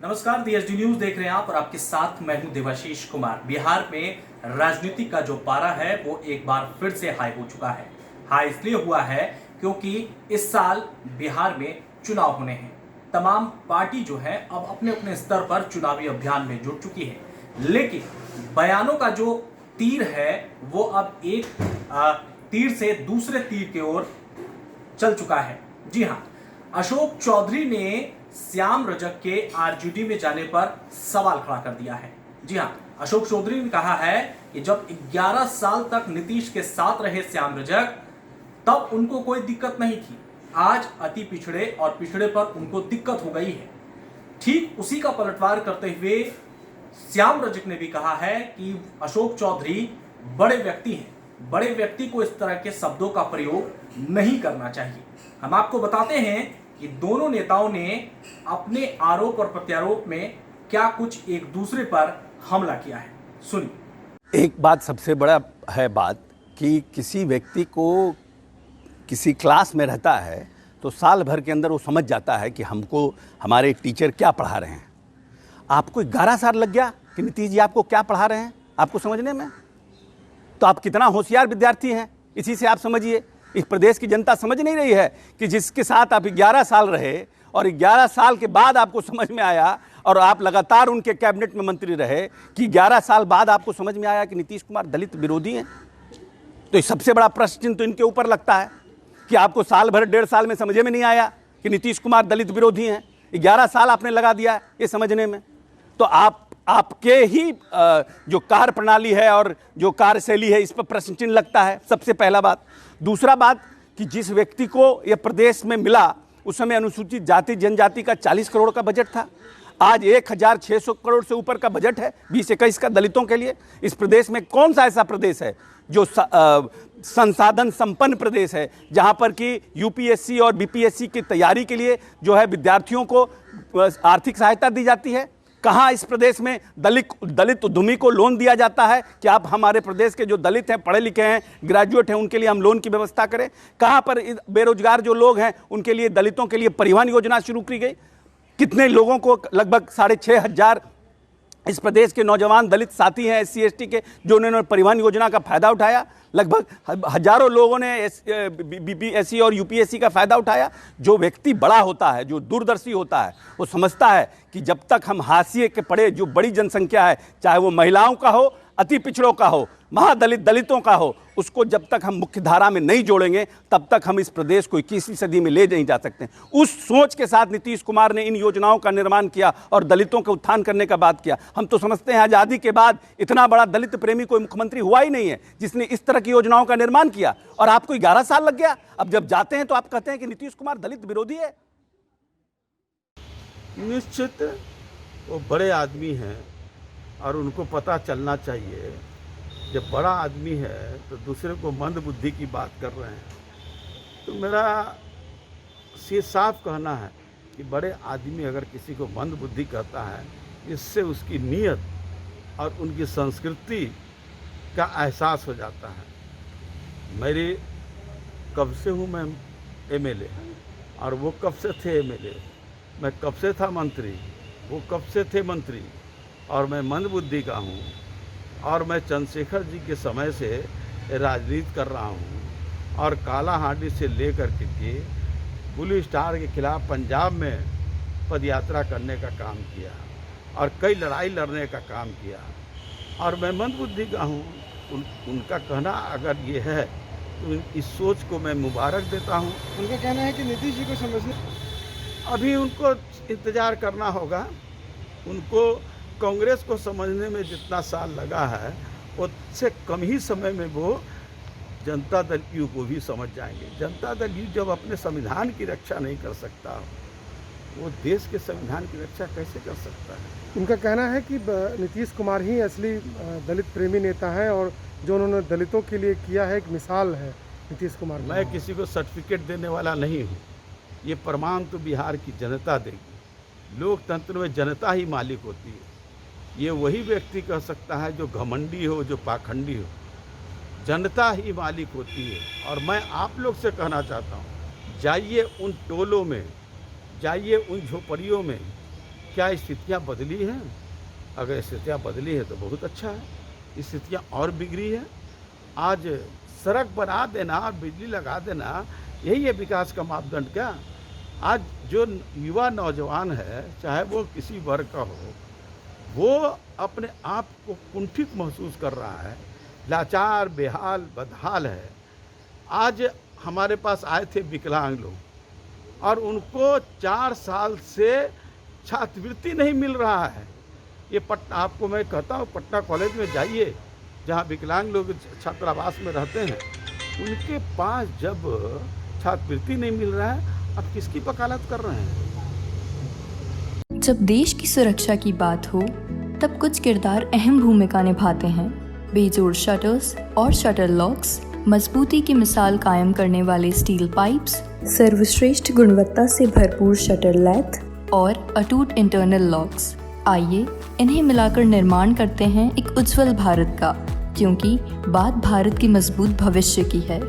नमस्कार, DSD news देख रहे हैं आप और आपके साथ मैं हूं देवाशीष कुमार। बिहार में राजनीति का जो पारा है वो एक बार फिर से हाई हो चुका है। हाई इसलिए हुआ है क्योंकि इस साल बिहार में चुनाव होने हैं। तमाम पार्टी जो है अब अपने अपने स्तर पर चुनावी अभियान में जुट चुकी है, लेकिन बयानों का जो तीर है वो अब एक तीर से दूसरे तीर की ओर चल चुका है। जी हाँ, अशोक चौधरी ने श्याम रजक के आरजेडी में जाने पर सवाल खड़ा कर दिया है। जी हाँ, अशोक चौधरी ने कहा है कि जब 11 साल तक नीतीश के साथ रहे श्याम रजक तब उनको कोई दिक्कत नहीं थी, आज अति पिछड़े और पिछड़े पर उनको दिक्कत हो गई है। ठीक उसी का पलटवार करते हुए श्याम रजक ने भी कहा है कि अशोक चौधरी बड़े व्यक्ति हैं, बड़े व्यक्ति को इस तरह के शब्दों का प्रयोग नहीं करना चाहिए। हम आपको बताते हैं कि दोनों नेताओं ने अपने आरोप और प्रत्यारोप में क्या कुछ एक दूसरे पर हमला किया है। सुनिए। एक बात सबसे बड़ा है बात कि किसी व्यक्ति को किसी क्लास में रहता है तो साल भर के अंदर वो समझ जाता है कि हमको हमारे टीचर क्या पढ़ा रहे हैं। आपको 11 साल लग गया कि नीतीश जी आपको क्या पढ़ा रहे हैं आपको समझने में, तो आप कितना होशियार विद्यार्थी हैं इसी से आप समझिए। इस प्रदेश की जनता समझ नहीं रही है कि जिसके साथ आप 11 साल रहे और 11 साल के बाद आपको समझ में आया और आप लगातार उनके कैबिनेट में मंत्री रहे कि 11 साल बाद आपको समझ में आया कि नीतीश कुमार दलित विरोधी हैं। तो सबसे बड़ा प्रश्न चिन्ह तो इनके ऊपर लगता है कि आपको साल भर 1.5 साल में समझ में नहीं आया कि नीतीश कुमार दलित विरोधी हैं। 11 साल आपने लगा दिया ये समझने में। तो आपके ही जो कार्य प्रणाली है और जो कार्यशैली है इस पर प्रश्न चिन्ह लगता है, सबसे पहला बात। दूसरा बात कि जिस व्यक्ति को यह प्रदेश में मिला उस समय अनुसूचित जाति जनजाति का 40 करोड़ का बजट था, आज 1600 करोड़ से ऊपर का बजट है 2021 का दलितों के लिए। इस प्रदेश में कौन सा ऐसा प्रदेश है जो संसाधन संपन्न प्रदेश है जहां पर कि यूपीएससी और बीपीएससी की तैयारी के लिए जो है विद्यार्थियों को आर्थिक सहायता दी जाती है? कहाँ इस प्रदेश में दलित उद्यमी को लोन दिया जाता है कि आप हमारे प्रदेश के जो दलित हैं, पढ़े लिखे हैं, ग्रेजुएट हैं, उनके लिए हम लोन की व्यवस्था करें? कहाँ पर बेरोजगार जो लोग हैं उनके लिए, दलितों के लिए परिवहन योजना शुरू की गई? कितने लोगों को, लगभग 6,500 इस प्रदेश के नौजवान दलित साथी हैं SC ST के जो उन्होंने परिवहन योजना का फायदा उठाया। लगभग हजारों लोगों ने BPSC और UPSC का फायदा उठाया। जो व्यक्ति बड़ा होता है, जो दूरदर्शी होता है, वो समझता है कि जब तक हम हाशिए के पड़े जो बड़ी जनसंख्या है, चाहे वो महिलाओं का हो, अति पिछड़ों का हो, दलितों का हो, उसको जब तक हम मुख्य धारा में नहीं जोड़ेंगे तब तक हम इस प्रदेश को 21वीं सदी में ले नहीं जा सकते। उस सोच के साथ नीतीश कुमार ने इन योजनाओं का निर्माण किया और दलितों का उत्थान करने का बात किया। हम तो समझते हैं आज़ादी के बाद इतना बड़ा दलित प्रेमी कोई मुख्यमंत्री हुआ ही नहीं है जिसने इस तरह की योजनाओं का निर्माण किया, और आपको 11 साल लग गया। अब जब जाते हैं तो आप कहते हैं कि नीतीश कुमार दलित विरोधी है। निश्चित वो बड़े आदमी हैं और उनको पता चलना चाहिए, जब बड़ा आदमी है तो दूसरे को मंद बुद्धि की बात कर रहे हैं। तो मेरा ये साफ कहना है कि बड़े आदमी अगर किसी को मंद बुद्धि कहता है, इससे उसकी नीयत और उनकी संस्कृति का एहसास हो जाता है। मेरी कब से हूँ मैं MLA और वो कब से थे MLA, मैं कब से था मंत्री, वो कब से थे मंत्री, और मैं मंदबुद्धि का हूँ और मैं चंद्रशेखर जी के समय से राजनीति कर रहा हूँ और कालाहांडी से लेकर के ब्लू स्टार के खिलाफ पंजाब में पदयात्रा करने का काम किया और कई लड़ाई लड़ने का काम किया, और मैं मंदबुद्धि का हूँ। उनका कहना अगर ये है तो इस सोच को मैं मुबारक देता हूँ। उनका कहना है कि नीतीश जी को समझने अभी उनको इंतज़ार करना होगा। उनको कांग्रेस को समझने में जितना साल लगा है उससे कम ही समय में वो जनता दल यू को भी समझ जाएंगे। जनता दल यू जब अपने संविधान की रक्षा नहीं कर सकता, वो देश के संविधान की रक्षा कैसे कर सकता है? उनका कहना है कि नीतीश कुमार ही असली दलित प्रेमी नेता हैं और जो उन्होंने दलितों के लिए किया है एक मिसाल है नीतीश कुमार। मैं किसी को सर्टिफिकेट देने वाला नहीं हूँ, ये प्रमाण तो बिहार की जनता देगी। लोकतंत्र में जनता ही मालिक होती है। ये वही व्यक्ति कह सकता है जो घमंडी हो, जो पाखंडी हो। जनता ही मालिक होती है। और मैं आप लोग से कहना चाहता हूँ, जाइए उन टोलों में, जाइए उन झोपड़ियों में क्या स्थितियाँ बदली हैं? अगर स्थितियाँ बदली है तो बहुत अच्छा है। स्थितियाँ और बिगड़ी है। आज सड़क बना देना और बिजली लगा देना, यही है विकास का मापदंड क्या? आज जो युवा नौजवान है, चाहे वो किसी वर्ग का हो, वो अपने आप को कुंठित महसूस कर रहा है, लाचार, बेहाल, बदहाल है। आज हमारे पास आए थे विकलांग लोग और उनको 4 साल से छात्रवृत्ति नहीं मिल रहा है। ये आपको मैं कहता हूँ, पटना कॉलेज में जाइए, जहाँ विकलांग लोग छात्रावास में रहते हैं, उनके पास जब छात्रवृत्ति नहीं मिल रहा है, अब किसकी वकालत कर रहे हैं? जब देश की सुरक्षा की बात हो तब कुछ किरदार अहम भूमिका निभाते हैं। बेजोड़ शटर्स और शटर लॉक्स, मजबूती की मिसाल कायम करने वाले स्टील पाइप्स, सर्वश्रेष्ठ गुणवत्ता से भरपूर शटर लैथ और अटूट इंटरनल लॉक्स। आइए इन्हें मिलाकर निर्माण करते हैं एक उज्जवल भारत का, क्योंकि बात भारत के मजबूत भविष्य की है।